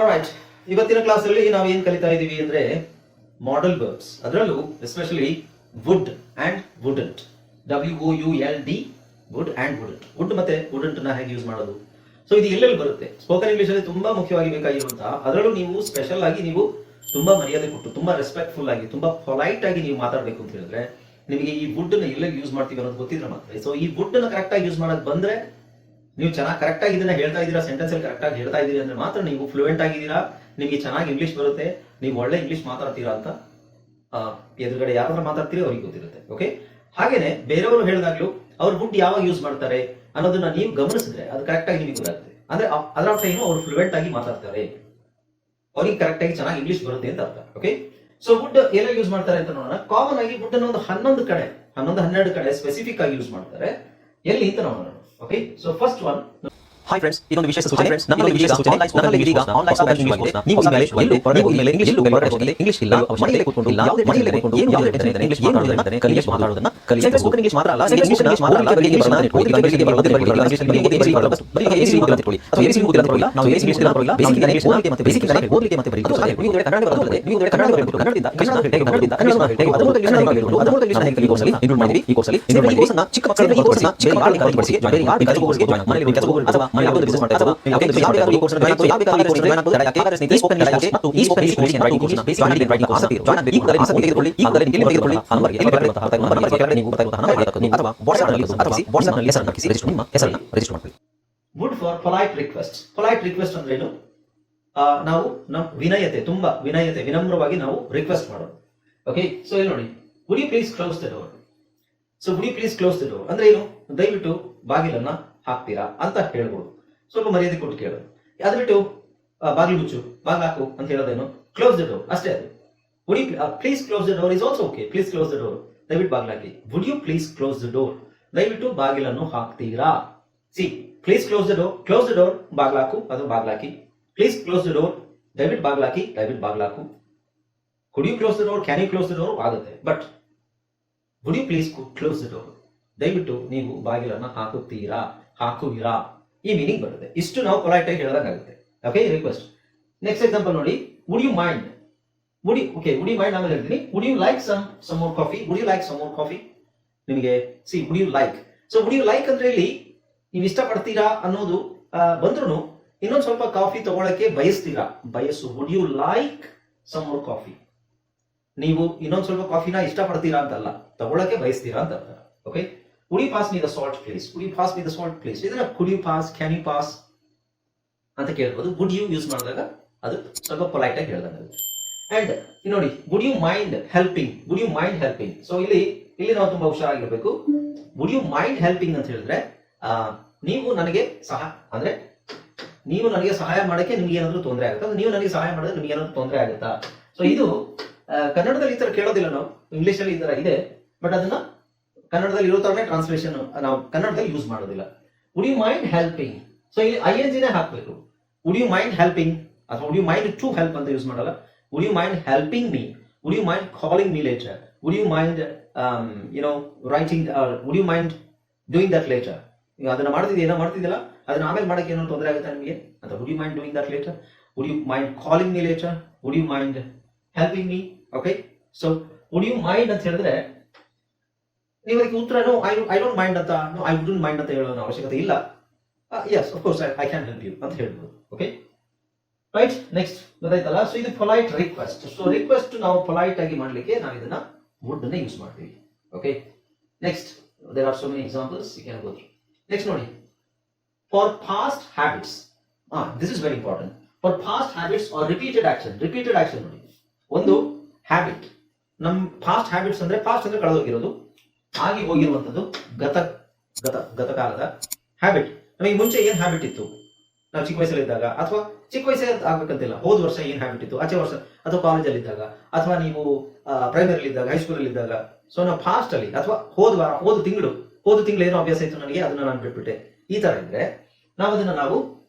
All right, ಇವತ್ತಿನ ಕ್ಲಾಸಲ್ಲಿ ನಾವು ಏನು ಕಲಿತಾ ಇದ್ದೀವಿ ಅಂದ್ರೆ ಮಾಡೆಲ್ ವರ್ಬ್ಸ್, ಅದರಲ್ಲೂ especially would and wouldn't, WOULD, would and wouldn't. Would ಮತ್ತೆ ವುಡಂಟ್ ನ ಹೇಗೆ ಯೂಸ್ ಮಾಡೋದು, ಸೊ ಇದು ಎಲ್ಲೆಲ್ಲಿ ಬರುತ್ತೆ ಸ್ಪೋಕನ್ ಇಂಗ್ಲಿಷ್ ಅಲ್ಲಿ ತುಂಬಾ ಮುಖ್ಯವಾಗಿ ಬೇಕಾಗಿರುವಂತಹ, ಅದರಲ್ಲೂ ನೀವು ಸ್ಪೆಷಲ್ ಆಗಿ ನೀವು ತುಂಬಾ ಮರ್ಯಾದೆ ಕೊಟ್ಟು ತುಂಬಾ ರೆಸ್ಪೆಕ್ಟ್ಫುಲ್ ಆಗಿ ತುಂಬಾ ಪೊಲೈಟ್ ಆಗಿ ನೀವು ಮಾತಾಡಬೇಕು ಅಂತ ಹೇಳಿದ್ರೆ ನಿಮಗೆ ಈ ವುಡ್ ನ ಎಲ್ಲೆಲ್ಲಿ ಯೂಸ್ ಮಾಡ್ತೀವಿ ಅನ್ನೋದು ಗೊತ್ತಿದ್ರೆ ಮಾತ್ರ. ಸೊ ಈ ವುಡ್ ನ ಕರೆಕ್ಟ್ ಆಗಿ ಯೂಸ್ ಮಾಡಕ್ ಬಂದ್ರೆ ನೀವು ಚೆನ್ನಾಗಿ ಕರೆಕ್ಟ್ ಆಗಿ ಇದನ್ನ ಹೇಳ್ತಾ ಇದ್ದೀರಾ, ಸೆಂಟೆನ್ಸ್ ಅಲ್ಲಿ ಕರೆಕ್ಟ್ ಆಗಿ ಹೇಳ್ತಾ ಇದ್ದೀರಿ ಅಂದ್ರೆ ಮಾತ್ರ ನೀವು ಫ್ಲೂಯೆಂಟ್ ಆಗಿದ್ದೀರಾ, ನಿಮಗೆ ಚೆನ್ನಾಗಿ ಇಂಗ್ಲಿಷ್ ಬರುತ್ತೆ, ನೀವು ಒಳ್ಳೆ ಇಂಗ್ಲಿಷ್ ಮಾತಾಡ್ತೀರಾ ಅಂತ ಎದುರುಗಡೆ ಯಾರಾದ್ರೂ ಮಾತಾಡ್ತೀರಿ ಅವ್ರಿಗೆ ಗೊತ್ತಿರುತ್ತೆ. ಓಕೆ, ಹಾಗೇನೆ ಬೇರೆಯವರು ಹೇಳಿದಾಗ್ಲೂ ಅವ್ರು ವುಡ್ ಯಾವಾಗ ಯೂಸ್ ಮಾಡ್ತಾರೆ ಅನ್ನೋದನ್ನ ನೀವು ಗಮನಿಸಿದ್ರೆ ಅದು ಕರೆಕ್ಟ್ ಆಗಿ ನಿಮಗೆ ಗೊತ್ತಾಗುತ್ತೆ. ಅಂದ್ರೆ ಅದರ ಅರ್ಥ ಏನು, ಅವರು ಫ್ಲೂಯೆಂಟ್ ಆಗಿ ಮಾತಾಡ್ತಾರೆ, ಅವ್ರಿಗೆ ಕರೆಕ್ಟ್ ಆಗಿ ಚೆನ್ನಾಗಿ ಇಂಗ್ಲಿಷ್ ಬರುತ್ತೆ ಅಂತ ಅರ್ಥ. ಓಕೆ, ಸೊ ವುಡ್ ಎಲ್ಲ ಯೂಸ್ ಮಾಡ್ತಾರೆ ಅಂತ ನೋಡೋಣ. ಕಾಮನ್ ಆಗಿ ವುಡ್ ಅನ್ನು ಒಂದು 11 ಕಡೆ ಸ್ಪೆಸಿಫಿಕ್ ಆಗಿ ಯೂಸ್ ಮಾಡ್ತಾರೆ. ಎಲ್ಲಿ ಅಂತ ನೋಡೋಣ. Okay, so first one. Hi friends, ಇದೊಂದು ವಿಶೇಷ ಸೂಚನೆ. ನಮ್ಮಲ್ಲಿ ವಿಶೇಷ ಸೂಚನೆ. ನಮ್ಮಲ್ಲಿ ಇದೀಗ ಆನ್ಲೈನ್ ಸ್ಪೋಕನ್ ಇಂಗ್ಲಿಷ್ ಕೋರ್ಸ್. ನೀವು ಈಗಲೇ ಎಲ್ಲೂ ಹೊರಗೆ ಮೇಲೆ ಇಂಗ್ಲಿಷ್ ಹೋಗಲಿ, ಇಂಗ್ಲಿಷ್ ಇಲ್ಲ, ಮನೆಯಲ್ಲೇ ಕೂತ್ಕೊಂಡು ಮನೆಯಲ್ಲೇ ಕೂತ್ಕೊಂಡು ಯಾವುದೇ ಟೆನ್ಷನ್ ಇಲ್ಲದೆ ಇಂಗ್ಲಿಷ್ ಮಾತಾಡೋದನ್ನ ಇಂಗ್ಲಿಷ್ ಮಾತಾಡೋದನ್ನ ಕಲಿಯಿರಿ. ಸ್ಪೋಕನ್ ಇಂಗ್ಲಿಷ್ ಮಾತ್ರ ಅಲ್ಲ, ಇಂಗ್ಲಿಷ್ ಮಾತ್ರ ಅಲ್ಲ, ಬರೀ ಇಂಗ್ಲಿಷ್ ಮಾತ್ರ ಓದಿ ಇಂಗ್ಲಿಷ್ ಬರೋದು ಇಂಗ್ಲಿಷ್ ಬರೀ ಎಸಿ ಓದಲ್ಲ ತಿಳ್ಕೊಳ್ಳಿ. ಅಥವಾ ಎಸಿ ಓದಲ್ಲ ತಿಳ್ಕೊಳ್ಳಿ, ನಾವು ಎಸಿ ಇಂಗ್ಲಿಷ್ ತಿಳ್ಕೊಳ್ಳಲ್ಲ, ಬೇಸಿಕ್ ಇಂಗ್ಲಿಷ್ ಓದಲಿಕ್ಕೆ ಮತ್ತೆ ಬೇಸಿಕ್ ಇಂಗ್ಲಿಷ್ ಓದಲಿಕ್ಕೆ ಮತ್ತೆ ಬರೀ ನೀವು ಕನ್ನಡ ಬರೋದಿಲ್ಲ, ನೀವು ಕನ್ನಡ ಬರಬೇಕು, ಕನ್ನಡದಿಂದ ಇಂಗ್ಲಿಷ್ ಹೇಗೆ ಕನ್ನಡದಿಂದ ಹೇಗೆ ಅದರ ಮೂಲಕ ಇಂಗ್ಲಿಷ್ ಕಲಿಯೋದು, ಅದರ ಮೂಲಕ ಇಂಗ್ಲಿಷ್ ಈ ಕೋರ್ಸ್ ಅಲ್ಲಿ ಇನ್ಕ್ಲೂಡ್ ಮಾಡಿದ್ವಿ. ಈ ಕೋರ್ಸ್ ಅಲ್ಲಿ ಈ ಕೋರ್ಸ್ ಅನ್ನು ಚಿಕ್ಕ ಮಕ್ಕಳಿಗೆ ಈ ಕೋರ್ಸ್ ಅನ್ನು ಚಿಕ್ಕ ಮಕ್ಕಳಿಗೆ ಕಲಿಸಿ ಜಾಯಿನ್ ಮಾಡಿ, ಯಾರು ಕೋರ್ಸ್ ಗೆ ಜಾಯಿನ್ ಮಾಡಿ, ಮನೆಯಲ್ಲಿ ಕೆಲಸ ಹೋಗಬಹುದು ಅಥವಾ ಮನೆಯಲ್ಲಿ ಯಾವುದೇ ಬಿಸಿನೆಸ್ ಮಾಡ್ತಾ ಇದ್ದಾರೆ ಯಾವುದೇ ಕೋರ್ಸ್ ಅನ್ನು ಯಾವುದೇ ಕೋರ್ಸ್ ಅನ್ನು ಜಾಯಿನ್ ಆಗಬಹುದು. ಯಾಕಂದ್ರೆ ಸ್ನೇಹಿತರೆ ಸ್ಪೋಕನ್ ಇಂಗ್ಲಿಷ್ ಮತ್ತು ಈ ಸ್ಪೋಕನ್ ಇಂಗ್ಲಿಷ್ ರೈಟಿಂಗ್ ಕೋರ್ಸ್ ನ ಬೇಸಿಕ್ ಆಗಿ ರೈಟಿಂಗ್ ಕೋರ್ಸ್ ಜಾಯಿನ್ ಆಗಬೇಕು. ಈಗಲೇ ಆಸಕ್ತಿ ತೆಗೆದುಕೊಳ್ಳಿ, ಈಗಲೇ ನೀವು ತೆಗೆದುಕೊಳ್ಳಿ. ನಂಬರ್ಗೆ ಎಲ್ಲಿ ಬರುವಂತಹ ನಂಬರ್ಗೆ ಕೆಳಗಡೆ ನೀವು ಬರ್ತಾ ಇರುವಂತಹ ನಂಬರ್ಗೆ ನೀವು ಅಥವಾ ವಾಟ್ಸ್ಆಪ್ ನಲ್ಲಿ ಹೆಸರನ್ನು ಹಾಕಿ ರಿಜಿಸ್ಟರ್ ನಿಮ್ಮ ಹೆಸರನ್ನು ರಿಜಿಸ್ಟರ್ ಮಾಡ್ಕೊಳ್ಳಿ. Would for polite request. Polite request ಅಂದ್ರೆ ಏನು, ನಾವು ನಮ್ಮ ವಿನಯತೆ, ತುಂಬಾ ವಿನಯತೆ, ವಿನಮ್ರವಾಗಿ ನಾವು ರಿಕ್ವೆಸ್ಟ್ ಮಾಡೋದು. ಓಕೆ, ಸೊ ಇಲ್ಲಿ ನೋಡಿ, would you please close the door. So would you please close the door ಅಂದ್ರೆ ಏನು, ದಯವಿಟ್ಟು ಬಾಗಿಲನ್ನ ಹಾಕ್ತೀರಾ ಅಂತ ಹೇಳ್ಬೋದು, ಸ್ವಲ್ಪ ಮರ್ಯಾದೆ ಕೊಟ್ಟು ಕೇಳೋದು. ಅದು ಬಿಟ್ಟು ಬಾಗಿಲು ಮುಚ್ಚು, ಬಾಗಿಲು ಹಾಕು ಅಂತ ಹೇಳೋದೇನು, ಕ್ಲೋಸ್ ದ ಡೋರ್ ಅಷ್ಟೇ. ಅದು would you please close the door is also okay. Please close the door, ದಯವಿಟ್ಟು ಬಾಗಿಲು ಹಾಕಿ. Would you please close the door, ದಯವಿಟ್ಟು ಬಾಗಿಲನ್ನು ಹಾಕ್ತೀರಾ. See, please close the door ಬಾಗಿಲು ಹಾಕು ಅಥವಾ ಬಾಗಿಲು ಹಾಕಿ. ಪ್ಲೀಸ್ ಕ್ಲೋಸ್ ದ ಡೋರ್, ದಯವಿಟ್ಟು ಬಾಗಿಲು ಹಾಕಿ, ದಯವಿಟ್ಟು ಬಾಗಿಲು ಹಾಕು. Could you close the door, can you close the door ಆಗುತ್ತೆ, but would you please close the door, ದಯವಿಟ್ಟು ನೀವು ಬಾಗಿಲನ್ನು ಹಾಕುವಿರಾ, ಈ ಮೀನಿಂಗ್ ಬರುತ್ತೆ. ಇಷ್ಟು ನಾವು ಪೊಲೈಟ್ ಆಗಿ ಹೇಳಿದಂಗಾಗುತ್ತೆ. Okay, request. ನೆಕ್ಸ್ಟ್ ಎಕ್ಸಾಂಪಲ್ ನೋಡಿ, would you mind. Would you mind ಆಮೇಲೆ ಹೇಳ್ತೀನಿ. Would you like some more coffee, would you like some more coffee. ನಿಮಗೆ see, would you like. So would you like ಅಂದ್ರೆ ಇಲ್ಲಿ ನೀವು ಇಷ್ಟಪಡ್ತೀರಾ ಅನ್ನೋದು ಬಂದ್ರು ಇನ್ನೊಂದು ಸ್ವಲ್ಪ ಕಾಫಿ ತಗೊಳಕ್ಕೆ ಬಯಸು. Would you like some more coffee, ನೀವು ಇನ್ನೊಂದು ಸ್ವಲ್ಪ ಕಾಫಿನ ಇಷ್ಟಪಡ್ತೀರಾ ಅಂತಲ್ಲ, ತಗೊಳಕ್ಕೆ ಬಯಸ್ತೀರಾ ಅಂತ ಅರ್ಥ. Okay, would you pass me the salt please, would you pass me the salt please. ಇದನ್ನ could you pass, can you pass ಅಂತ ಕೇಳ್ಬೋದು. ವುಡ್ ಯು ಯೂಸ್ ಮಾಡಿದಾಗ ಅದು ಸ್ವಲ್ಪ ಪೊಲೈಟ್ ಆಗಿ ಹೇಳ್ದಂಗೆ. ಅಂಡ್ ನೋಡಿ, would you mind helping, would you mind helping. So ಇಲ್ಲಿ ನಾವು ತುಂಬಾ ಹುಷಾರಾಗಿರ್ಬೇಕು. ವುಡ್ ಯು ಮೈಂಡ್ ಹೆಲ್ಪಿಂಗ್ ಅಂತ ಹೇಳಿದ್ರೆ ನೀವು ನನಗೆ ಸಹಾಯ ಮಾಡಕ್ಕೆ ನಿಮ್ಗೆ ಏನಾದ್ರು ತೊಂದರೆ ಆಗುತ್ತಾ, ನೀವು ನನಗೆ ಸಹಾಯ ಮಾಡಿದ್ರೆ ನಿಮ್ಗೆ ಏನಾದ್ರು ತೊಂದರೆ ಆಗುತ್ತಾ. ಸೊ ಇದು ಕನ್ನಡದಲ್ಲಿ ಈ ತರ ಕೇಳೋದಿಲ್ಲ ನಾವು, ಇಂಗ್ಲಿಷ್ ಅಲ್ಲಿ ಈ ತರ ಇದೆ, ಬಟ್ ಅದನ್ನ ಕನ್ನಡದಲ್ಲಿ ಇರೋ ತರನೇ ಟ್ರಾನ್ಸ್ಲೇಷನ್ ನಾವು ಕನ್ನಡದಲ್ಲಿ ಯೂಸ್ ಮಾಡೋದಿಲ್ಲ. Would you mind helping, so ಇಲ್ಲಿ ING ನೇ ಹಾಕ್ಬೇಕು. ವುಡ್ ಯು ಮೈಂಡ್ ಹೆಲ್ಪಿಂಗ್ ಅಥವಾ would you mind to help ಅಂತ ಯೂಸ್ ಮಾಡಲ್ಲ. Would you mind helping me, would you mind calling me later, would you mind writing, would you mind doing that later. ಅದನ್ನ ಮಾಡ್ತಿದ್ದಿಲ್ಲ ಅದನ್ನ ಆಮೇಲೆ ಮಾಡಕ್ಕೆ ಏನೋ ತೊಂದರೆ ಆಗುತ್ತೆ ನಿಮಗೆ ಅಂತ. Would you mind doing that later, would you mind calling me later, would you mind helping me. Okay, so would you mind ಅಂತ ಹೇಳಿದ್ರೆ ನೀವು ಅದಕ್ಕೆ ಉತ್ತರ ಐ ಡೋಂಟ್ ಮೈಂಡ್ ಅಂತ, ಐ ವುಡಂಟ್ ಮೈಂಡ್ ಅಂತ ಹೇಳೋ ಅವಶ್ಯಕತೆ ಇಲ್ಲ. Yes, of course I can help you ಅಂತ ಹೇಳ್ಬೋದು. Okay, right. ನೆಕ್ಸ್ಟ್ ಗೊತ್ತಾಯ್ತಲ್ಲ. ಸೊ ಇದು ಪೊಲೈಟ್ ರಿಕ್ವೆಸ್ಟ್. ಸೊ ರಿಕ್ವೆಸ್ಟ್ ನಾವು ಪೊಲೈಟ್ ಆಗಿ ಮಾಡ್ಲಿಕ್ಕೆ ನಾವು ಇದನ್ನ ವುಡ್ ಅನ್ನ ಯೂಸ್ ಮಾಡ್ತೀವಿ. Okay, next there are so many examples you can go through. Next ನೋಡಿ, for past habits. This is very important. For past habits are repeated action ನೋಡಿ. ಒಂದು ಹ್ಯಾಬಿಟ್, ನಮ್ ಪಾಸ್ಟ್ ಹ್ಯಾಬಿಟ್ಸ್ ಅಂದ್ರೆ ಪಾಸ್ಟ್ ಅಂದ್ರೆ ಕಳೆದೋಗಿರೋದು, ಆಗಿ ಹೋಗಿರುವಂತದ್ದು, ಗತಕಾಲದ ಹ್ಯಾಬಿಟ್. ನಮಗೆ ಮುಂಚೆ ಏನ್ ಹ್ಯಾಬಿಟ್ ಇತ್ತು, ನಾವು ಚಿಕ್ಕ ವಯಸ್ಸಲ್ಲಿ ಇದ್ದಾಗ, ಅಥವಾ ಚಿಕ್ಕ ವಯಸ್ಸೇ ಆಗ್ಬೇಕಂತಿಲ್ಲ, ಹೋದ ವರ್ಷ ಏನ್ ಹ್ಯಾಬಿಟ್ ಇತ್ತು, ಆಚೆ ವರ್ಷ ಅಥವಾ ಕಾಲೇಜಲ್ಲಿ ಇದ್ದಾಗ, ಅಥವಾ ನೀವು ಪ್ರೈಮರಿ ಇದ್ದಾಗ, ಹೈಸ್ಕೂಲಲ್ಲಿ ಇದ್ದಾಗ. ಸೊ ನಾವು ಫಾಸ್ಟ್ ಅಲ್ಲಿ ಅಥವಾ ಹೋದ ವಾರ, ಹೋದ ತಿಂಗಳು ಏನೋ ಅಭ್ಯಾಸ ಇತ್ತು ನನಗೆ, ಅದನ್ನ ನಾನು ಬಿಟ್ಬಿಟ್ಟೆ, ಈ ತರ ಇದ್ರೆ ನಾವು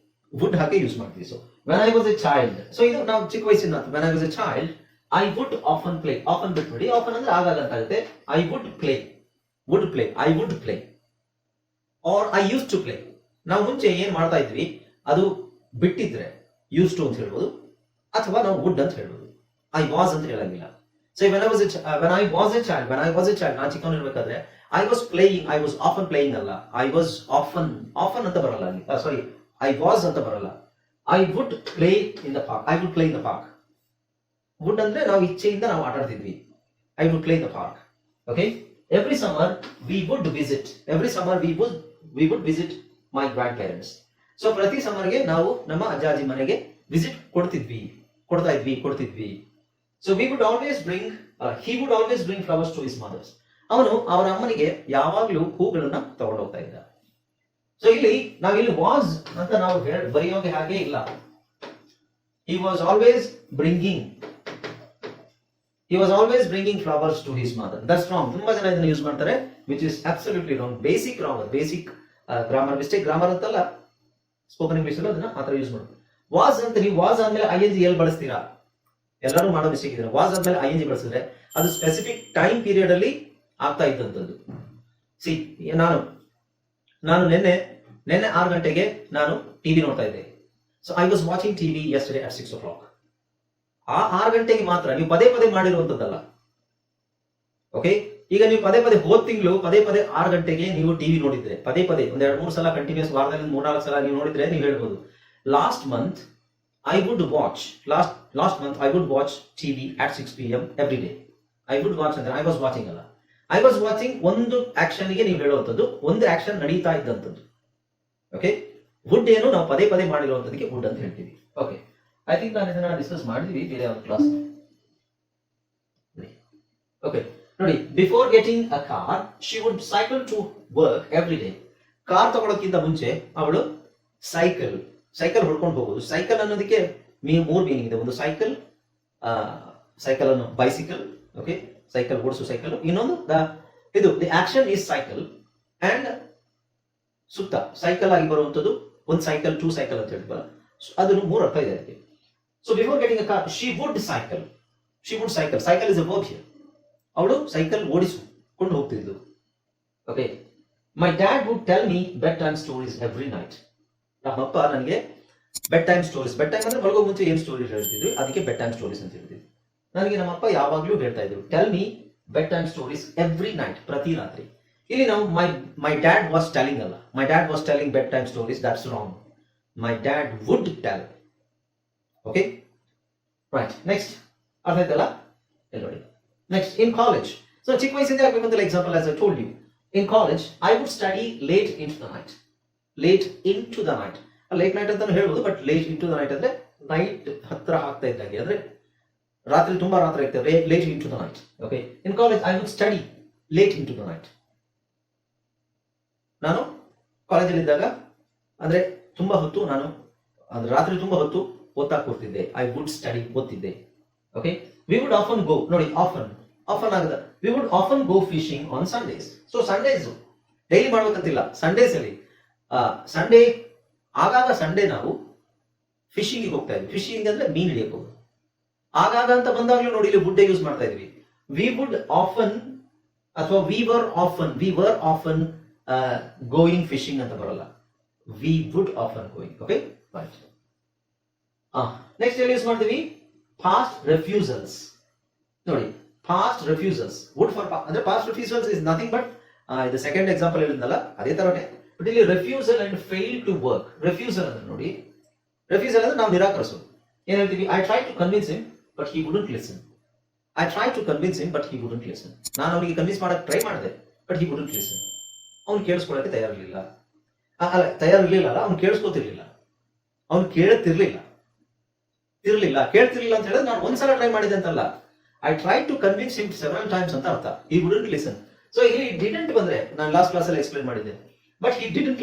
ವುಡ್ ಹಾಕಿ ಯೂಸ್ ಮಾಡ್ತೀವಿ. So when I was a child, so ಇದು ನಾವು ಚಿಕ್ಕ ವಯಸ್ಸಿನ, when I was a child I would often play. Often ಬಿಟ್ಬಿಡಿ, ಆಫನ್ ಅಂದ್ರೆ ಆಗಾಗ ಅಂತ ಆಗುತ್ತೆ. I would play, I would play or I use to play. ನಾವು ಮುಂಚೆ ಏನ್ ಮಾಡ್ತಾ ಇದ್ವಿ ಅದು ಬಿಟ್ಟಿದ್ರೆ ಯೂಸ್ ಟು ಅಂತ ಹೇಳ್ಬೋದು, ಅಥವಾ ನಾವು ವುಡ್ ಅಂತ ಹೇಳ್ಬೋದು. ಐ ವಾಸ್ ಅಂತ ಹೇಳಂಗಿಲ್ಲ. So when I was a child, ನಾನು ಚಿಕ್ಕವನಿರ್ಬೇಕಾದ್ರೆ I was playing, I was often playing ಅಲ್ಲ, ಐ ವಾಸ್ ಆಫನ್ ಅಂತ ಬರಲ್ಲ ಅಲ್ಲಿ, ಸಾರಿ ಐ ವಾಸ್ ಅಂತ ಬರಲ್ಲ. I would play in the park, I would play in the park. Would ಅಂದ್ರೆ ನಾವು ಇಚ್ಛೆಯಿಂದ ನಾವು ಆಟ ಆಡ್ತಿದ್ವಿ. I would play in the park. Okay, every summer we would visit, we would visit my grandparents. So ಪ್ರತಿ ಸಮ್ಮರ್ಗೆ ನಾವು ನಮ್ಮ ಅಜ್ಜಾಜಿ ಮನೆಗೆ ವಿಸಿಟ್ ಕೊಡ್ತಾ ಇದ್ವಿ. So we would always bring, he would always bring flowers to his mothers. ಅವನು ಅವರ ಅಮ್ಮನಿಗೆ ಯಾವಾಗ್ಲೂ ಹೂಗಳನ್ನ ತಗೊಂಡು ಹೋಗ್ತಾ ಇದ್ದ. ಸೊ ಇಲ್ಲಿ ವಾಸ್ ಅಂತ ನಾವು ಬರೆಯೋಕೆ ಹಾಗೆ ಇಲ್ಲ. He was always bringing flowers to his mother. That's wrong. ತುಂಬಾ ಜನ ಇದನ್ನ ಯೂಸ್ ಮಾಡ್ತಾರೆ, which is absolutely wrong. Basic grammar mistake. Grammar ಅಂತಲ್ಲ, ಸ್ಪೋಕನ್ ಇಂಗ್ಲಿಷ್ ಅಲ್ಲಿ ಅದನ್ನ ಆತರ ಯೂಸ್ ಮಾಡೋದು. ವಾಸ್ ಅಂತ ನೀವು ವಾಸ್ ಆದ್ಮೇಲೆ ING ಎಲ್ಲಿ ಬಳಸ್ತೀರಾ? ಎಲ್ಲರೂ ಮಾಡೋ ಮಿಸ್ಟೇಕ್ ಇದೆ. ವಾಸ್ ಆದ್ಮೇಲೆ ING ಬಳಸಿದ್ರೆ ಅದು ಸ್ಪೆಸಿಫಿಕ್ ಟೈಮ್ ಪೀರಿಯಡ್ ಅಲ್ಲಿ ಆಗ್ತಾ ಇದ್ದಂಥದ್ದು. ಸಿ, ನಾನು ನಿನ್ನೆ 6 ಗಂಟೆಗೆ ನಾನು ಟಿವಿ ನೋಡ್ತಾ ಇದ್ದೆ. So I was watching TV yesterday at 6 o'clock. ಆ 6 ಗಂಟೆಗೆ ಮಾತ್ರ, ನೀವು ಪದೇ ಮಾಡಿರುವಂತದ್ದಲ್ಲ. ಓಕೆ, ಈಗ ನೀವು ಪದೇ ಹೋದ ತಿಂಗಳು ಪದೇ 6 ಗಂಟೆಗೆ ನೀವು ಟಿವಿ ನೋಡಿದ್ರೆ, ಪದೇ ಒಂದ್ 2-3 ಸಲ ಕಂಟಿನ್ಯೂಸ್, ವಾರದಲ್ಲಿ 3-4 ಸಲ ನೀವು ನೋಡಿದ್ರೆ ನೀವು ಹೇಳ್ಬೋದು, last month I would watch TV at 6 PM every day. I would watch ಅಂದ್ರೆ ಐ ವಾಸ್ ವಾಚಿಂಗ್ ಅಲ್ಲ. ಐ ವಾಸ್ ವಾಚಿಂಗ್ ಒಂದು ಆಕ್ಷನ್ಗೆ ನೀವು ಹೇಳುವಂಥದ್ದು, ಒಂದು ಆಕ್ಷನ್ ನಡೀತಾ ಇದ್ದಂಥದ್ದು. ಓಕೆ, ವುಡ್ ಏನು ನಾವು ಪದೇ ಮಾಡಿರುವಂತದಕ್ಕೆ ವುಡ್ ಅಂತ ಹೇಳ್ತೀವಿ. ಓಕೆ, ಐ ಥಿಂಕ್ ನಾನು ಇದನ್ನ ಡಿಸ್ಕಸ್ ಮಾಡಿದ್ವಿ ಬೇರೆ ಒಂದು ಕ್ಲಾಸ್. ಓಕೆ ನೋಡಿ, before getting a car she would cycle to work every day. Car ತಗೊಳ್ಳೋಕ್ಕಿಂತ ಮುಂಚೆ ಅವಳು ಸೈಕಲ್ ಹೊಡ್ಕೊಂಡು ಹೋಗೋದು. ಸೈಕಲ್ ಅನ್ನೋದಕ್ಕೆ 3 ಮೀನಿಂಗ್ ಇದೆ. ಒಂದು ಸೈಕಲ್ ಅನ್ನು ಬೈಸಿಕಲ್, ಓಕೆ, ಸೈಕಲ್ ಓಡಿಸು ಸೈಕಲ್. ಇನ್ನೊಂದು the action is cycle and ಸುತ್ತ ಸೈಕಲ್ ಆಗಿ ಬರುವಂತದ್ದು ಒಂದು ಸೈಕಲ್, 2 ಸೈಕಲ್ ಅಂತ ಹೇಳ್ತೀವಲ್ಲ, ಅದನ್ನು 3 ಅರ್ಥ ಇದೆ ಅದಕ್ಕೆ. So before getting a car she would cycle. Cycle is a verb here. ಅವಳು ಸೈಕಲ್ ಓಡಿಸಿಕೊಂಡು ಹೋಗ್ತಿದ್ಲು. Okay, my dad would tell me bed time stories every night. ನಮ್ಮಪ್ಪ ನನಗೆ ಬೆಡ್ ಟೈಮ್ ಅಂದ್ರೆ ಮಲಗೋ ಮುಂಚೆ ಏನ್ ಸ್ಟೋರೀಸ್ ಹೇಳ್ತಿದ್ವಿ, ಅದಕ್ಕೆ ಬೆಡ್ ಟೈಮ್ ಸ್ಟೋರೀಸ್ ಅಂತ ಹೇಳ್ತಿದ್ವಿ. ನನಗೆ ನಮ್ಮಪ್ಪ ಯಾವಾಗ್ಲೂ ಹೇಳ್ತಾ ಇದ್ರು, tell me bed time stories every night, ಪ್ರತಿ ರಾತ್ರಿ. ಇಲ್ಲಿ ನಾವು ಮೈ ಡ್ಯಾಡ್ ವಾಸ್ ಟೆಲಿಂಗ್ ಅಲ್ಲ, my dad was telling bed time stories, that's wrong. My dad would tell. Okay, right. Next ಅರ್ಥ ಆಯ್ತಲ್ಲ ಇಲ್ಲಿ ನೋಡಿ. ನೆಕ್ಸ್ಟ್, ಇನ್ ಕಾಲೇಜ್. ಸೊ ಚಿಕ್ಕ ವಯಸ್ಸಿಂದ ಆಗ್ಬೇಕಂತಲ್ಲ, example as I told you, in college I would study late into the night. Late night ಅಂತಾನು ಹೇಳ್ಬೋದು, but late into the night ಅಂದ್ರೆ ನೈಟ್ ಹತ್ರ ಆಗ್ತಾ ಇದ್ದಂಗೆ, ಅಂದ್ರೆ ರಾತ್ರಿ ತುಂಬಾ ರಾತ್ರಿ ಆಗ್ತದೆ, late into the night. Okay, in college I would study late into the night. ನಾನು ಕಾಲೇಜಲ್ಲಿ ಇದ್ದಾಗ ಅಂದ್ರೆ ತುಂಬಾ ಹೊತ್ತು ರಾತ್ರಿ ತುಂಬಾ ಹೊತ್ತು ಓದ್ತಾ ಕೂರ್ತಿದ್ದೆ. ಐ ವುಡ್ ಸ್ಟಡಿ, ಓದ್ತಿದ್ದೆ. Okay, we would often go, ನೋಡಿ ಆಫನ್ ಆಗದ, we would often go fishing on Sundays. So Sundays daily ಮಾಡ್ಬೇಕಂತಿಲ್ಲ, ಸಂಡೇಸ್ ಅಲ್ಲಿ ಆಗಾಗ ಸಂಡೇ ನಾವು ಫಿಶಿಂಗ್ ಹೋಗ್ತಾ ಇದ್ವಿ. ಫಿಶಿಂಗ್ ಅಂದ್ರೆ ಮೀನ್ ಹಿಡಿಯಕ್ಕೆ ಹೋಗೋದು. ಆಗಾಗ ಅಂತ ಬಂದಾಗ್ಲೂ ನೋಡಿ ಇಲ್ಲಿ ವುಡ್ ಯೂಸ್ ಮಾಡ್ತಾ ಇದ್ವಿ. ವಿ ವುಡ್ ಆಫನ್ ಅಥವಾ we were often going fishing ಅಂತ ಬರಲ್ಲ, we would often going. Okay, right. Next ಎಲ್ಲಿ ಯೂಸ್ ಮಾಡ್ತೀವಿ? Past refusals. ನೋಡಿ, ಪಾಸ್ಟ್ ರೆಫ್ಯೂಸಲ್ಸ್, ವುಡ್ ಫಾರ್ ಅಂದ್ರೆ past refusals is nothing but ಇದು ಸೆಕೆಂಡ್ ಎಕ್ಸಾಂಪಲ್ ಹೇಳಿದ್ನಲ್ಲ ಅದೇ ತರನೇ, ಬಟ್ ಇಲ್ಲಿ refusal and fail to work. Refusal ಅಂದ್ರೆ ನೋಡಿ, ರೆಫ್ಯೂಸಲ್ ಅಂದ್ರೆ ನಾವು ನಿರಾಕರಿಸೋದು. ಏನ್ ಹೇಳ್ತೀವಿ? I try to convince him but he wouldn't listen. ನಾನು ಅವನಿಗೆ ಕನ್ವಿನ್ಸ್ ಮಾಡಕ್ ಟ್ರೈ ಮಾಡಿದೆ, ಬಟ್ ಹಿ ವುಡಂಟ್ ಲಿಸನ್. ಅವ್ನು ಕೇಳಿಸ್ಕೊಳ್ಳಕ್ಕೆ ತಯಾರಿರ್ಲಿಲ್ಲ, ಅವ್ನು ಕೇಳಿಸ್ಕೊತಿರ್ಲಿಲ್ಲ, ಅವ್ನು ಕೇಳ್ತಿರ್ಲಿಲ್ಲ ಅಂತ ಹೇಳಿದ್ರೆ ನಾನು ಒಂದ್ಸಲ ಟ್ರೈ ಮಾಡಿದೆ ಅಂತಲ್ಲ, I try to convince him several times ಅಂತ ಅರ್ಥ. He wouldn't listen. ಸೊ ಇಲ್ಲಿ ಡಿಡಂಟ್ ಬಂದ್ರೆ ನಾನು ಲಾಸ್ಟ್ ಕ್ಲಾಸ್ ಅಲ್ಲಿ ಎಕ್ಸ್ಪ್ಲೇನ್ ಮಾಡಿದ್ದೆ, ಬಟ್ ಹಿ ಡಿಡಂಟ್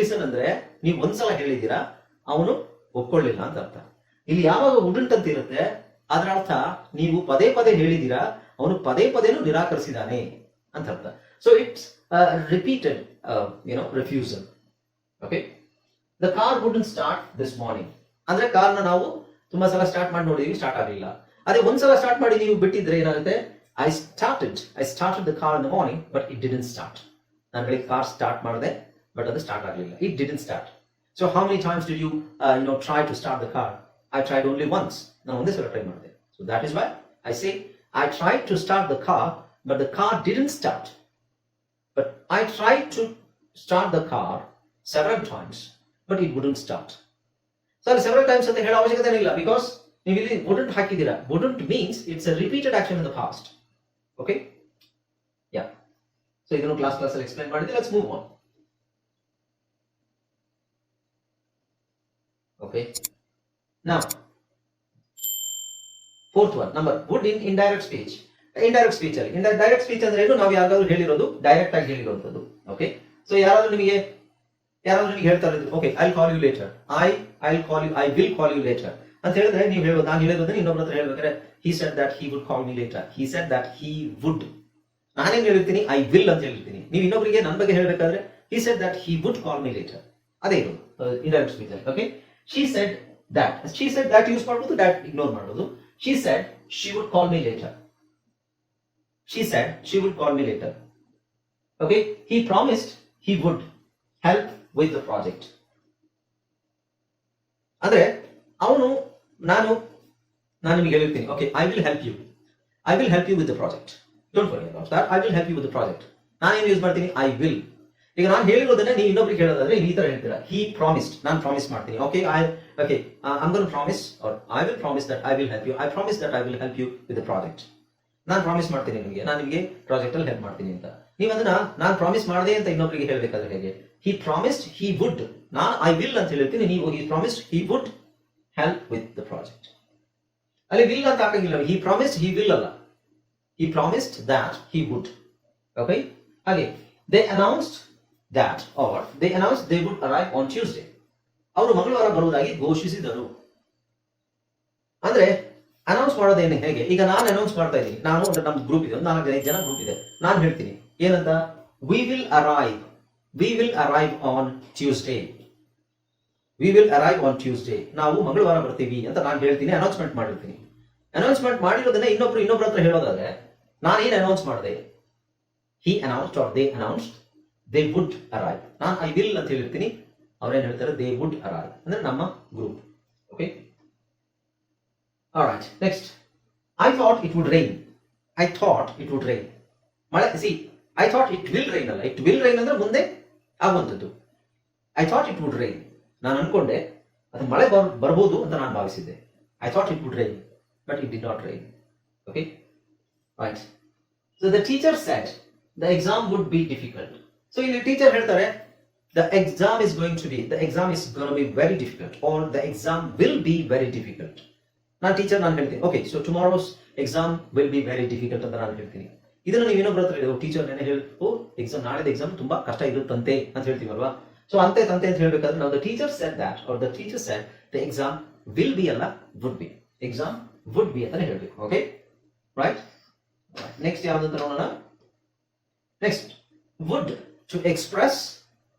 ಲಿಸನ್ ಅಂದ್ರೆ ನೀವು ಒಂದ್ಸಲ ಹೇಳಿದೀರಾ, ಅವನು ಒಪ್ಕೊಳ್ಳಿಲ್ಲ ಅಂತ ಅರ್ಥ. ಇಲ್ಲಿ ಯಾವಾಗ ವುಡಂಟ್ ಅಂತ ಇರುತ್ತೆ ಅದರ ಅರ್ಥ ನೀವು ಪದೇ ಹೇಳಿದೀರಾ, ಅವನು ಪದೇನೂ ನಿರಾಕರಿಸಿದಾನೆ ಅಂತ ಅರ್ಥ. So it's repeated refusal. Okay, the car wouldn't start this morning ಅಂದ್ರೆ ಕಾರ್ನ ನಾವು ತುಂಬಾ ಸಲ ಸ್ಟಾರ್ಟ್ ಮಾಡಿ ನೋಡಿದೀವಿ, ಸ್ಟಾರ್ಟ್ ಆಗಲಿಲ್ಲ. ಅದೇ ಒಂದ್ಸಲ ಸ್ಟಾರ್ಟ್ ಮಾಡಿ ನೀವು ಬಿಟ್ಟಿದ್ರೆ ಏನಾಗುತ್ತೆ? I started the car in the morning but it didn't start. ನಾನು ಬೆಳಿಗ್ಗೆ ಕಾರ್ ಸ್ಟಾರ್ಟ್ ಮಾಡಿದೆ, ಬಟ್ ಅದು ಸ್ಟಾರ್ಟ್ ಆಗಲಿಲ್ಲ. It didn't start. So how many times did you try to start the car? I tried only once. ನಾನು ಒಂದೇ ಸಲ try ಮಾಡಿದೆ. So that is why I say I tried to start the car, but the car didn't start. But I tried to start the car several times, but it wouldn't start. So several times ಅಂತ ಹೇಳೋ ಅವಶ್ಯಕತೆ ಇಲ್ಲ, because ನೀವು ಇಲ್ಲಿ wouldn't ಹಾಕಿದ್ದೀರಾ. Wouldn't means it's a repeated action in the past. Okay? Yeah. So ಇದನ್ನು class ಅಲ್ಲಿ explain ಮಾಡಿದ್ದೆ. Let's move on. Okay. Now, fourth one, number would in indirect speech. Indirect speech ಅಲ್ಲಿ ಡೈರೆಕ್ಟ್ ಸ್ಪೀಚ್ ಅಂದ್ರೆ ಏನು? ನಾವು ಯಾರಿಗಾದ್ರೂ ಹೇಳಿರೋದು ಡೈರೆಕ್ಟ್ ಆಗಿ ಹೇಳಿರೋದು. ಓಕೆ, ಸೊ ಯಾರಾದ್ರೂ ನಿಮಗೆ ಹೇಳ್ತಾ ಇರೋದು, okay I call you later, I will call you later ಅಂತ ಹೇಳಿದ್ರೆ ನೀವು ಹೇಳೋದು, ನಾನು ಹೇಳಿರೋದನ್ನ ಇನ್ನೊಬ್ಬರ ಹತ್ರ ಹೇಳ್ಬೇಕಾದ್ರೆ he said that he would call me later, he said that he would. ನಾನೇನ್ ಹೇಳಿರ್ತೀನಿ? ಐ ವಿಲ್ ಅಂತ ಹೇಳಿರ್ತೀನಿ. ನೀವು ಇನ್ನೊಬ್ಬರಿಗೆ ನನ್ನ ಬಗ್ಗೆ ಹೇಳ್ಬೇಕಾದ್ರೆ he said that he would call me later. ಅದೇ ಇದು ಇಂಡೈರೆಕ್ಟ್ ಸ್ಪೀಚ್ ಅಲ್ಲಿ. Okay, she said that use ಮಾಡ್ಬೋದು, that ಇಗ್ನೋರ್ ಮಾಡೋದು. she said she would call me later. She said she would call me later. Okay, he promised he would help with the project. ಅಂದ್ರೆ ಅವನು ನಾನು ನಿಮಗೆ ಹೇಳಿರ್ತೀನಿ, okay I will help you with the project, don't worry about that, I will help you with the project. ನಾನೇನು use ಮಾಡ್ತೀನಿ? I will. ಈಗ ನಾನು ಹೇಳಿರೋದನ್ನ ನೀವು ಇನ್ನೊಬ್ರಿಗೆ ಹೇಳೋದಾದ್ರೆ ಈ ತರ ಹೇಳ್ತೀರಾ, he promised, ನಾನು ಪ್ರಾಮಿಸ್ ಮಾಡ್ತೀನಿ, okay I'm going to promise, or I will promise that I will help you, I promise that I will help you with the project. ನಾನು ಪ್ರಾಮಿಸ್ ಮಾಡ್ತೀನಿ ನಿಮಗೆ, ನಾನು ನಿಮಗೆ ಪ್ರಾಜೆಕ್ಟ್ ಅಲ್ಲಿ ಹೆಲ್ಪ್ ಮಾಡ್ತೀನಿ ಅಂತ. ನೀವು ಅದನ್ನ ನಾನು ಪ್ರಾಮಿಸ್ ಮಾಡಿದೆ ಅಂತ ಇನ್ನೊಬ್ಬರಿಗೆ ಹೇಳಬೇಕಾದ್ರೆ ಹೇಗೆ? he promised he would, ನಾನು ಐ ವಿಲ್ ಅಂತ ಹೇಳಿರ್ತೀನಿ, ನೀವು he promised he would help with the project. ಅಲ್ಲಿ will ಅಂತ ಹಾಕಂಗಿಲ್ಲ, he promised he will ಅಲ್ಲ, he promised that he would. Okay, ಹಾಗೆ they announced that, or they announced they would arrive on Tuesday. ಅವರು ಮಂಗಳವಾರ ಬರುವುದಾಗಿ ಘೋಷಿಸಿದರು. ಅಂದ್ರೆ ಅನೌನ್ಸ್ ಮಾಡೋದೇನು ಹೇಗೆ? ಈಗ ನಾನು ಅನೌನ್ಸ್ ಮಾಡ್ತಾ ಇದ್ದೀನಿ, ನಾನು ನಮ್ಮ ಗ್ರೂಪ್ ಇದೆ, 4-5 ಜನ ಗ್ರೂಪ್ ಇದೆ, ನಾನು ಹೇಳ್ತೀನಿ ಏನಂತ? we will arrive on Tuesday. ನಾವು ಮಂಗಳವಾರ ಬರ್ತೀವಿ ಅಂತ ನಾನು ಹೇಳ್ತೀನಿ, ಅನೌನ್ಸ್ಮೆಂಟ್ ಮಾಡಿರ್ತೀನಿ. ಅನೌನ್ಸ್ಮೆಂಟ್ ಮಾಡಿರೋದನ್ನ ಇನ್ನೊಬ್ರ ಹತ್ರ ಹೇಳೋದಾದ್ರೆ ನಾನೇನು ಅನೌನ್ಸ್ ಮಾಡಿದೆ? he announced or they announced they would arrive. ನಾನು ಐ ವಿಲ್ ಅಂತ ಹೇಳಿರ್ತೀನಿ, ಅವ್ರೇನ್ ಹೇಳ್ತಾರೆ? they would arrive. ಅಂದ್ರೆ ನಮ್ಮ group. Okay, alright, next. I thought it would rain. ಮಳೆ, see, I thought it will rain ಅಲ್ಲ, it will rain ಅಂದ್ರೆ ಮುಂದೆ ಆಗುವಂಥದ್ದು. I thought it would rain. ನಾನು ಅನ್ಕೊಂಡೆ ಅದು ಮಳೆ ಬರ್ಬೋದು ಅಂತ ನಾನು ಭಾವಿಸಿದ್ದೆ. I thought it would rain, but it did not rain. Okay, right. So the teacher said the exam would be difficult. So ಇಲ್ಲಿ ಟೀಚರ್ ಹೇಳ್ತಾರೆ the exam is going to be very difficult, or the exam will be very difficult. ನಾನು ಹೇಳ್ತೀನಿ, okay so tomorrow's exam will be very difficult ಅಂತ ನಾನು ಹೇಳ್ತೀನಿ. ಇದನ್ನ ನೀವು ಇನ್ನೊಬ್ಬರ ಹತ್ರ ಹೇಳಿದ್ರು, ಟೀಚರ್ ನೆನೆ ಹೇಳಿ, ಎಕ್ಸಾಮ್ ನಾಳೆದ ಎಕ್ಸಾಮ್ ತುಂಬಾ ಕಷ್ಟ ಇರುತ್ತಂತೆ ಅಂತ ಹೇಳ್ತೀವಲ್ವಾ? ಸೊ ಅಂತೆ ಅಂತ ಹೇಳ್ಬೇಕಾದ್ರೆ ನಾವು the teacher said that, or the teacher said the exam will be ಅಲ್ಲ, would be. Exam would be ಅಂತಾನೆ ಹೇಳ್ಬೇಕು. Okay, right. ನೆಕ್ಸ್ಟ್ ಯಾವ್ದಂತ ನೋಡೋಣ. Next, would to express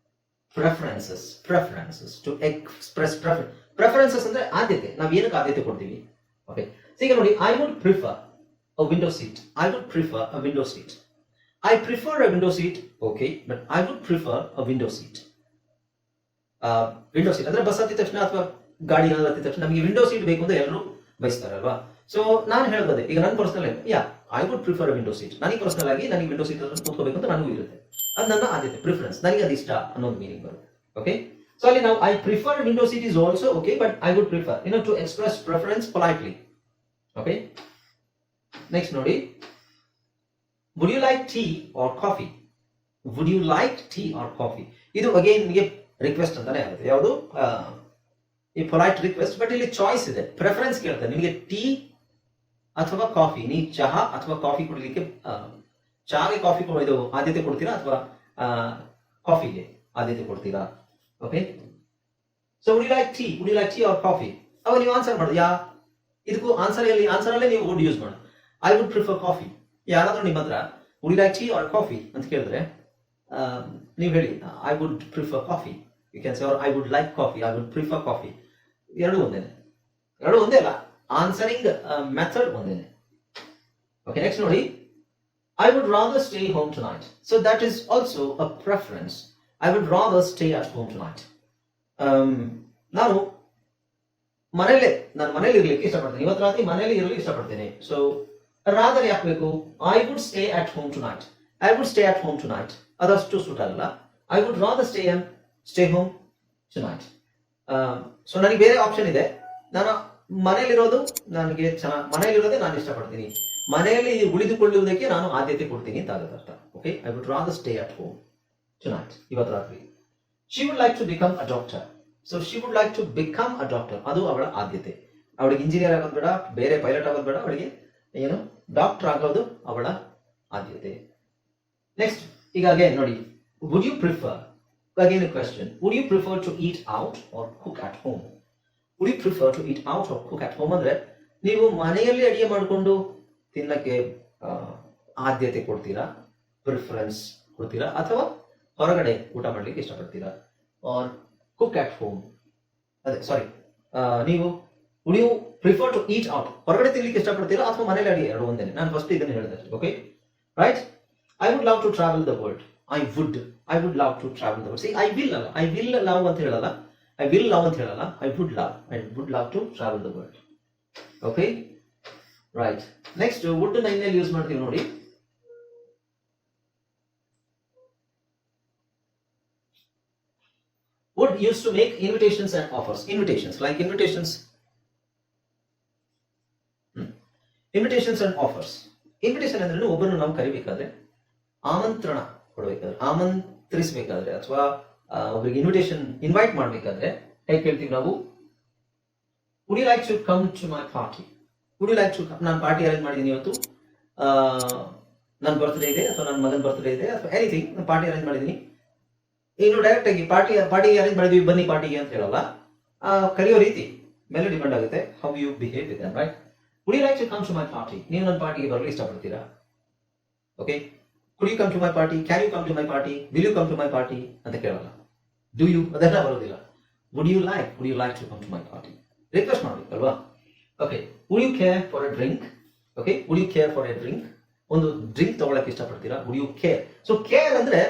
preferences. To express preferences ಅಂದ್ರೆ ಆದ್ಯತೆ. ನಾವು ಏನಕ್ಕೆ ಆದ್ಯತೆ ಕೊಡ್ತೀವಿ? ಓಕೆ, ಈಗ ನೋಡಿ, I would prefer a window seat. I prefer a window seat. Okay, but I would prefer a window seat. Window seat ಅಂದ್ರೆ ಬಸ್ ಹತ್ತಿದ ತಕ್ಷಣ ಅಥವಾ ಗಾಡಿ ಹತ್ತಿದ ತಕ್ಷಣ ನಮಗೆ ವಿಂಡೋ ಸೀಟ್ ಬೇಕು ಅಂತ ಎಲ್ಲರೂ ಬಯಸ್ತಾರಲ್ವಾ? ಸೊ ನಾನು ಹೇಳೋದೇ, ಈಗ ನನ್ನ personal I would prefer window seat. ನನಗೆ ಪರ್ಸನಲ್ ಆಗಿ ನನಗೆ ವಿಂಡೋ ಸೀಟ್ ಕೂತ್ಕೋಬೇಕು ಅಂತ ನನಗೂ ಇರುತ್ತೆ, ಅದು ನನ್ನ ಆದ್ಯತೆ, ಪ್ರಿಫರೆನ್ಸ್, ನನಗೆ ಅದು ಇಷ್ಟ ಅನ್ನೋದು ಮೀನಿಂಗ್ ಬರುತ್ತೆ. ಓಕೆ, ಸೊ ಅಲ್ಲಿ ನಾವು I prefer window seat is also okay, but I would prefer to express preference politely. Okay, next ನೋಡಿ, would you like tea or coffee? ಇದು ಅಗೇನ್ ನಿಮಗೆ ರಿಕ್ವೆಸ್ಟ್ ಅಂತಾನೆ ಆಗುತ್ತೆ. ಯಾವುದು ಈ ಪೊಲೈಟ್ ರಿಕ್ವೆಸ್ಟ್, ಬಟ್ ಇಲ್ಲಿ ಚಾಯ್ಸ್ ಇದೆ, ಪ್ರೆಫರೆನ್ಸ್ ಕೇಳ್ತಾರೆ ನಿಮಗೆ ಟೀ ಅಥವಾ ಕಾಫಿ. ನೀವು ಚಹಾ ಅಥವಾ ಕಾಫಿ ಕುಡಿಲಿಕ್ಕೆ ಚಹಾಗೆ ಕಾಫಿ ಇದು ಆದ್ಯತೆ ಕೊಡ್ತೀರಾ ಅಥವಾ ಕಾಫಿಗೆ ಆದ್ಯತೆ ಕೊಡ್ತೀರಾ? Okay, so would you like tea or coffee? ಅವಾಗ ನೀವು ಆನ್ಸರ್ ಮಾಡೋದು ಇದಕ್ಕೂ ಆನ್ಸರ್ ಅಲ್ಲೇ ನೀವು ವುಡ್ ಯೂಸ್ ಮಾಡೋದು. I would prefer coffee. ಯಾರಾದ್ರೂ ನಿಮ್ಮ ಹತ್ರ would you like tea or coffee ಅಂತ ಕೇಳಿದ್ರೆ ನೀವು ಹೇಳಿ I would prefer coffee. You can say I would like coffee, I would prefer coffee. ಎರಡು ಒಂದೇ ಅಲ್ಲ, ಆನ್ಸರಿಂಗ್ ಮೆಥಡ್ ಒಂದೇನೆ. ಓಕೆ, ನೆಕ್ಸ್ಟ್ ನೋಡಿ, I would rather stay home tonight. So that is also a preference. I would rather stay at home tonight. ನಾನು ಮನೇಲಿ ಇರ್ಲಿಕ್ಕೆ ಇಷ್ಟಪಡ್ತೀನಿ, ಇವತ್ತು ರಾತ್ರಿ ಮನೇಲಿ ಇರಲು ಇಷ್ಟಪಡ್ತೇನೆ. ಸೊ ರಾದರ್ ಯಾಕೆ ಬೇಕು? I would stay at home tonight, I would stay at home tonight ಅದಷ್ಟು ಸೂಟ್ ಆಗಲ್ಲ. I would rather stay home tonight. So ನನಗೆ ಬೇರೆ ಆಪ್ಷನ್ ಇದೆ, ನಾನು ಮನೆಯಲ್ಲಿರೋದೇ ನಾನು ಇಷ್ಟಪಡ್ತೀನಿ, ಮನೆಯಲ್ಲಿ ಉಳಿದುಕೊಳ್ಳುವುದಕ್ಕೆ ನಾನು ಆದ್ಯತೆ ಕೊಡ್ತೀನಿ ಅಂತ ಆಗುತ್ತೆ ಅರ್ಥ. Okay, I would rather stay at home tonight ಇವತ್ತು ರಾತ್ರಿ. She would like to become a doctor. So she would like to become a doctor, ಅದು ಅವಳ ಆದ್ಯತೆ. ಅವಳಿಗೆ ಇಂಜಿನಿಯರ್ ಆಗೋದು ಬೇಡ, ಬೇರೆ ಪೈಲಟ್ ಆಗೋದು ಬೇಡ, ಅವಳಿಗೆ ಏನು ಡಾಕ್ಟರ್ ಆಗೋದು ಅವಳ ಆದ್ಯತೆ. ನೆಕ್ಸ್ಟ್, ಈಗ ಅಗೇನ್ ನೋಡಿ, would you prefer, again question, would you prefer to eat out or cook at home? Would you prefer to eat out or cook at home ಅಂದ್ರೆ ನೀವು ಮನೆಯಲ್ಲಿ ಅಡಿಗೆ ಮಾಡಿಕೊಂಡು ತಿನ್ನಕ್ಕೆ ಆದ್ಯತೆ ಕೊಡ್ತೀರಾ, ಪ್ರಿಫರೆನ್ಸ್ ಕೊಡ್ತೀರಾ, ಅಥವಾ ಹೊರಗಡೆ ಊಟ ಮಾಡ್ಲಿಕ್ಕೆ ಇಷ್ಟಪಡ್ತೀರಾ? ಆರ್ ಕುಕ್ ಅಟ್ ಹೋಮ್, ನೀವು would you prefer to eat out, ಹೊರಗಡೆ ತಿನ್ಲಿಕ್ಕೆ ಇಷ್ಟಪಡ್ತೀರಾ ಅಥವಾ ಮನೇಲಿ ಅಡಿಗೆ, ಎರಡು ಒಂದೇನೆ. ನಾನು ಫಸ್ಟ್ ಇದನ್ನು ಹೇಳಿದೆ. Okay, right. I would love to travel the world. I would love to travel the world. See, I will love ಅಂತ ಹೇಳಲ್ಲ, ಐ ವಿಲ್ ಲವ್ ಅಂತ ಹೇಳಲ್ಲ, I would love to travel the world. Okay, right. Next, would ನ ಇನ್ನೆಲ್ಲಿ use ಮಾಡ್ತೀವಿ ನೋಡಿ. Would used to make invitations and offers. Invitations and offers. Invitation ಅಂದ್ರೆ ಒಬ್ಬರನ್ನು ನಾವು ಕರಿಬೇಕಾದ್ರೆ, ಆಮಂತ್ರಣ ಕೊಡಬೇಕಾದ್ರೆ, ಆಮಂತ್ರಿಸಬೇಕಾದ್ರೆ, ಅಥವಾ ಒಬ್ಬರಿಗೆ ಇನ್ವೈಟ್ ಮಾಡಬೇಕಾದ್ರೆ ಹೇಗೆ ಕೇಳ್ತೀವಿ ನಾವು? Would you like to come to my party? Would you like to come? ನಾನು ಪಾರ್ಟಿ ಅರೇಂಜ್ ಮಾಡಿದ್ದೀನಿ ಇವತ್ತು, ನನ್ನ ಬರ್ತ್ಡೇ ಇದೆ ಅಥವಾ ನನ್ನ ಮಗನ ಬರ್ತ್ಡೇ ಇದೆ ಅಥವಾ ಎನಿಥಿಂಗ್, ನಾನು ಪಾರ್ಟಿ ಅರೇಂಜ್ ಮಾಡಿದ್ದೀನಿ. ಇನ್ನು ಡೈರೆಕ್ಟ್ ಆಗಿ ಪಾರ್ಟಿ ಅರೇಂಜ್ ಮಾಡಿದ್ವಿ ಬನ್ನಿ ಪಾರ್ಟಿಗೆ ಅಂತ ಹೇಳಲ್ಲ, ಕರೆಯೋ ರೀತಿ ಮೇಲೆ ಡಿಪೆಂಡ್ ಆಗುತ್ತೆ, how you behave with them, right? Would you like to come to my party? ನೀವು ನನ್ನ ಪಾರ್ಟಿಗೆ ಬರಲು ಇಷ್ಟಪಡ್ತೀರಾ? Okay, could you come to my party, can you come to my party, will you come to my party ಅಂತ ಕೇಳಲ್ಲ. Do you, ಅದೆಲ್ಲ ಬರೋದಿಲ್ಲ. Would you like to come to my party, request ಮಾಡ್ಬೇಕಲ್ವಾ? Okay, would you care for a drink? Okay, would you care for a drink? ಒಂದು drink ತಗೊಳಕ್ಕೆ ಇಷ್ಟಪಡ್ತೀರಾ? Would you care? So care ಅಂದ್ರೆ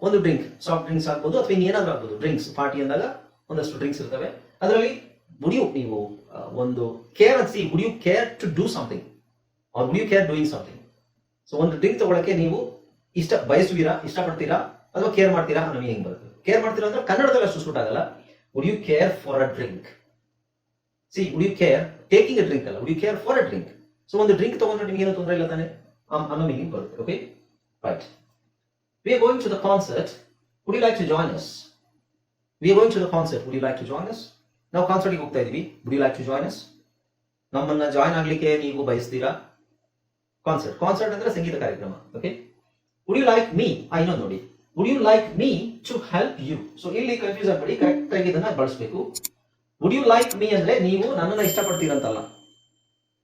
ಒಂದು drink, soft drinks ಆಗ್ಬೋದು ಅಥವಾ ಇನ್ನೇನಾದ್ರೂ ಆಗ್ಬೋದು. Drinks, party ಅಂದಾಗ ಒಂದಷ್ಟು ಡ್ರಿಂಕ್ಸ್ ಇರ್ತವೆ, ಅದರಲ್ಲಿ ವುಡ್ ಯು, ನೀವು ಒಂದು ಕೇರ್ ಅಂತ, would you care to do something or would you care doing something? So ಒಂದು ಡ್ರಿಂಕ್ ತಗೊಳಕ್ಕೆ ನೀವು ಇಷ್ಟಪಡ್ತೀರಾ ಅಥವಾ ಕೇರ್ ಮಾಡ್ತೀರಾ ಅನ್ನೋ ಮೀನಿಂಗ್ ಬರುತ್ತೆ. ಕೇರ್ ಮಾಡ್ತೀರಾ ಅಂದ್ರೆ ಕನ್ನಡದಲ್ಲಿ ಅಷ್ಟು ಸೂಟ್ ಆಗಲ್ಲ. Would you care for a drink? See, would you care taking a drink ಅಲ್ಲ, would you care for a drink. So ಒಂದು ಡ್ರಿಂಕ್ ತಗೊಂಡ್ರೆ ನಿಮ್ಗೆ ಏನೋ ತೊಂದರೆ ಇಲ್ಲ ತಾನೆ ಅನ್ನೋ ಮೀನಿಂಗ್ ಬರುತ್ತೆ. Okay, right. We are going to the concert. Would you like to join us? We are going to the concert. Would you like to join us? ನಾವು ಕಾನ್ಸರ್ಟ್ಗೆ ಹೋಗ್ತಾ ಇದೀವಿ. Would you like to join us? ನಮ್ಮನ್ನ join ಆಗ್ಲಿಕ್ಕೆ ನೀವು ಬಯಸ್ತೀರಾ? Concert ಅಂದ್ರೆ ಸಂಗೀತ ಕಾರ್ಯಕ್ರಮ. Okay, would you like me? ಇನ್ನೊಂದು ನೋಡಿ, would you like me to help you? So ಇಲ್ಲಿ ಕನ್ಫ್ಯೂಸ್ ಆಗಬೇಡಿ, ಕರೆಕ್ಟ್ ಆಗಿ ಇದನ್ನ ಬಳಸಬೇಕು. ವುಡ್ ಯು ಲೈಕ್ ಮೀ ಅಂದ್ರೆ ನೀವು ನನ್ನನ್ನ ಇಷ್ಟಪಡ್ತೀರಂತಲ್ಲ.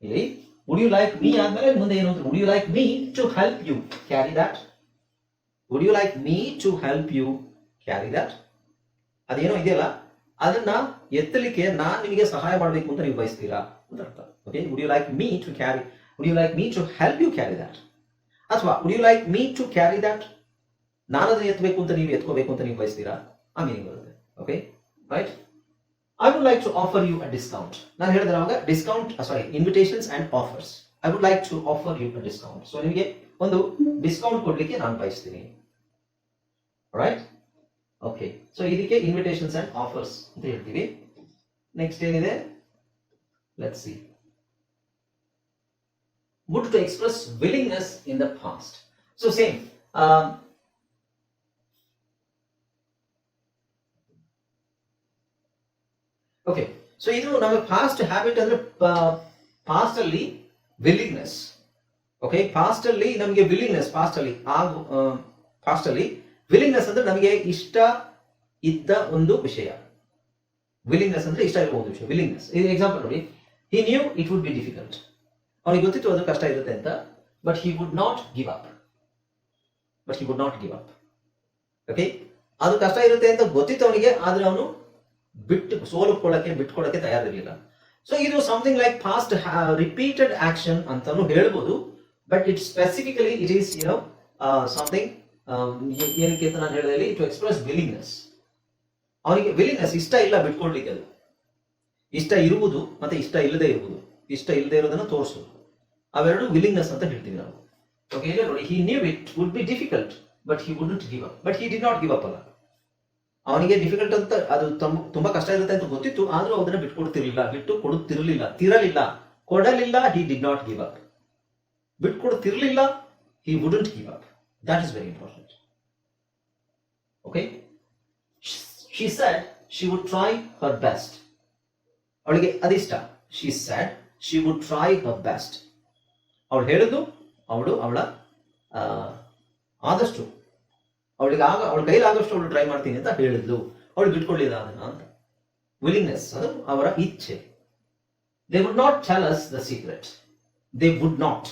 ಇಲ್ಲಿ ವುಡ್ ಯು ಲೈಕ್ ಮೀ ಆದ್ಮೇಲೆ ಮುಂದೆ ಏನು ಅಂತ, would you like me to help you carry that? Would you like me to help you carry that? ಅದೇನೋ ಇದೆಯಲ್ಲ, ಅದನ್ನ ಎತ್ತಲಿಕ್ಕೆ ನಾನು ನಿಮಗೆ ಸಹಾಯ ಮಾಡಬೇಕು ಅಂತ ನೀವು ಬಯಸ್ತೀರಾ ಅಂತ ಅರ್ಥ. Okay, would you like me to help you carry that? ಅಥವಾ would you like me to carry that? ನಾನು ಅದನ್ನ ಎತ್ತಬೇಕು ಅಂತ ನೀವು ಎತ್ಕೋಬೇಕು ಅಂತ ನೀವು ಬಯಸ್ತೀರಾ? ಆ ಮೀನಿಂಗ್ ಬರುತ್ತೆ. Okay, right. I would like to offer you a discount. ನಾನು ಹೇಳಿದ್ರೆ ಅವಾಗ invitations and offers. I would like to offer you a discount. So ನಿಮಗೆ ಒಂದು ಡಿಸ್ಕೌಂಟ್ ಕೊಡ್ಲಿಕ್ಕೆ ನಾನು ಬಯಸ್ತೀನಿ. ರೈಟ್? ಓಕೆ, ಸೊ ಇದಕ್ಕೆ ಇನ್ವಿಟೇಷನ್ಸ್ ಅಂಡ್ ಆಫರ್ಸ್ ಅಂತ ಹೇಳ್ತೀವಿ. ನೆಕ್ಸ್ಟ್ ಏನಿದೆ, let's see. Would to express willingness in the past. So same, okay, so ಇದು ನಮ್ಮ ಪಾಸ್ಟ್ ಹ್ಯಾಬಿಟ್ ಅಂದ್ರೆ ಪಾಸ್ಟ್ ಅಲ್ಲಿ ವಿಲ್ಲಿಂಗ್ನೆಸ್. ಓಕೆ, ಪಾಸ್ಟ್ ಅಲ್ಲಿ ನಮಗೆ ವಿಲ್ಲಿಂಗ್ನೆಸ್, ಪಾಸ್ಟ್ ಅಲ್ಲಿ ವಿಲ್ಲಿಂಗ್ನೆಸ್ ಅಂದ್ರೆ ನಮಗೆ ಇಷ್ಟ ಇದ್ದ ಒಂದು ವಿಷಯ. ವಿಲ್ಲಿಂಗ್ನೆಸ್ ಅಂದ್ರೆ ಇಷ್ಟ ಇರುವ ಒಂದು ವಿಷಯ, ವಿಲ್ಲಿಂಗ್ನೆಸ್. ಇದು ಎಕ್ಸಾಂಪಲ್ ನೋಡಿ, he knew it would be difficult. ಅವನಿಗೆ ಗೊತ್ತಿತ್ತು ಅದು ಕಷ್ಟ ಇರುತ್ತೆ ಅಂತ, but he would not give up. Okay, ಅದು ಕಷ್ಟ ಇರುತ್ತೆ ಅಂತ ಗೊತ್ತಿತ್ತು ಅವನಿಗೆ, ಆದ್ರೆ ಅವನು ಬಿಟ್ಕೊಡಕ್ಕೆ ತಯಾರಿರಲಿಲ್ಲ. ಸೊ ಇದು something like past repeated action ಅಂತಾನು ಹೇಳ್ಬೋದು, but it specifically it is something ಏನಕ್ಕೆ ಅಂತ ನಾನು ಹೇಳಿದೆ, ಟು ಎಕ್ಸ್ಪ್ರೆಸ್ ವಿಲ್ಲಿಂಗ್ನೆಸ್. ಅವನಿಗೆ ವಿಲಿಂಗ್ನೆಸ್, ಇಷ್ಟ ಇಲ್ಲ ಬಿಟ್ಕೊಡ್ಲಿಕ್ಕೆ. ಅದು ಇಷ್ಟ ಇರುವುದು ಮತ್ತೆ ಇಷ್ಟ ಇಲ್ಲದೆ ಇರುವುದು, ಇಷ್ಟ ಇಲ್ಲದೆ ಇರೋದನ್ನ ತೋರಿಸುವುದು, ಅವೆರಡು ವಿಲಿಂಗ್ನೆಸ್ ಅಂತ ಹೇಳ್ತೀವಿ ನಾವು. ಓಕೆ, ಇಲ್ಲಿ ನೋಡಿ, he knew it would be difficult but he wouldn't give up. But he did not give up ಅಲ್ಲ, ಅವನಿಗೆ ಡಿಫಿಕಲ್ಟ್ ಅಂತ, ಅದು ತುಂಬಾ ಕಷ್ಟ ಇರುತ್ತೆ ಅಂತ ಗೊತ್ತಿತ್ತು, ಆದ್ರೂ ಅದನ್ನ ಬಿಟ್ಕೊಡ್ತಿರ್ಲಿಲ್ಲ, ಬಿಟ್ಟು ಕೊಡಲಿಲ್ಲ. He did not give up. ಬಿಟ್ಕೊಡ್ತಿರ್ಲಿಲ್ಲ, he wouldn't give up. That is very important. Okay, she said she would try her best. ಅವಳಿಗೆ ಅದಿಷ್ಟ. She said she would try her best. ಅವಳು ಹೇಳಿದ್ದು, ಅವಳ ಆದಷ್ಟು, ಅವಳ ಕೈಲಾದಷ್ಟು ಅವಳು ಟ್ರೈ ಮಾಡ್ತೀನಿ ಅಂತ ಹೇಳಿದ್ಲು. ಅವಳು ಬಿಟ್ಕೊಳ್ಳಿಲ್ಲ ಅದನ್ನ ಅಂತ. ವಿಲಿಂಗ್ನೆಸ್, ಅದು ಅವರ ಇಚ್ಛೆ. They would not tell us the secret. They would not,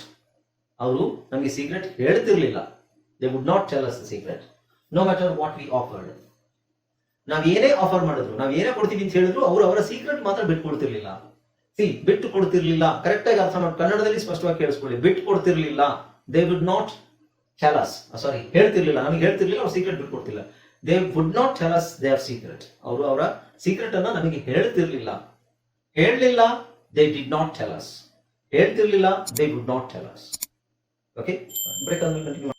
ಅವರು ನಮಗೆ ಸೀಕ್ರೆಟ್ ಹೇಳ್ತಿರ್ಲಿಲ್ಲ. They would not tell us the secret no matter what we offered. ನಾವ್ ಏನೇ ಆಫರ್ ಮಾಡಿದ್ರು, ನಾವ್ ಏನೇ ಕೊಡ್ತೀವಿ ಅಂತ ಹೇಳಿದ್ರು, ಅವರು ಅವರ ಸೀಕ್ರೆಟ್ ಮಾತ್ರ ಬಿಟ್ಕೊಡ್ತಿರ್ಲಿಲ್ಲ. ಬಿಟ್ಟು ಕೊಡ್ತಿರ್ಲಿಲ್ಲ. ಕರೆಕ್ಟ್ ಆಗಿ ಅರ್ಥ ಮಾಡಿ, ಕನ್ನಡದಲ್ಲಿ ಸ್ಪಷ್ಟವಾಗಿ ಕೇಳಿಸ್ಕೊಳ್ಳಿ. ಬಿಟ್ಟು ಕೊಡ್ತಿರ್ಲಿಲ್ಲ. They would not tell us, ಹೇಳ್ತಿರ್ಲಿಲ್ಲ, ನಮಗೆ ಹೇಳ್ತಿರ್ಲಿಲ್ಲ, ಅವ್ರ ಸೀಕ್ರೆಟ್ ಬಿಟ್ಕೊಡ್ತಿಲ್ಲ. They would not tell us their secret. ಅವರು ಅವರ ಸೀಕ್ರೆಟ್ ಅನ್ನ ನಮಗೆ ಹೇಳ್ತಿರ್ಲಿಲ್ಲ. ಹೇಳಲಿಲ್ಲ, they did not tell us. ಹೇಳ್ತಿರ್ಲಿಲ್ಲ, they would not tell us. Okay, break ಆದ್ಮೇಲೆ ಕಂಟಿನ್ಯೂ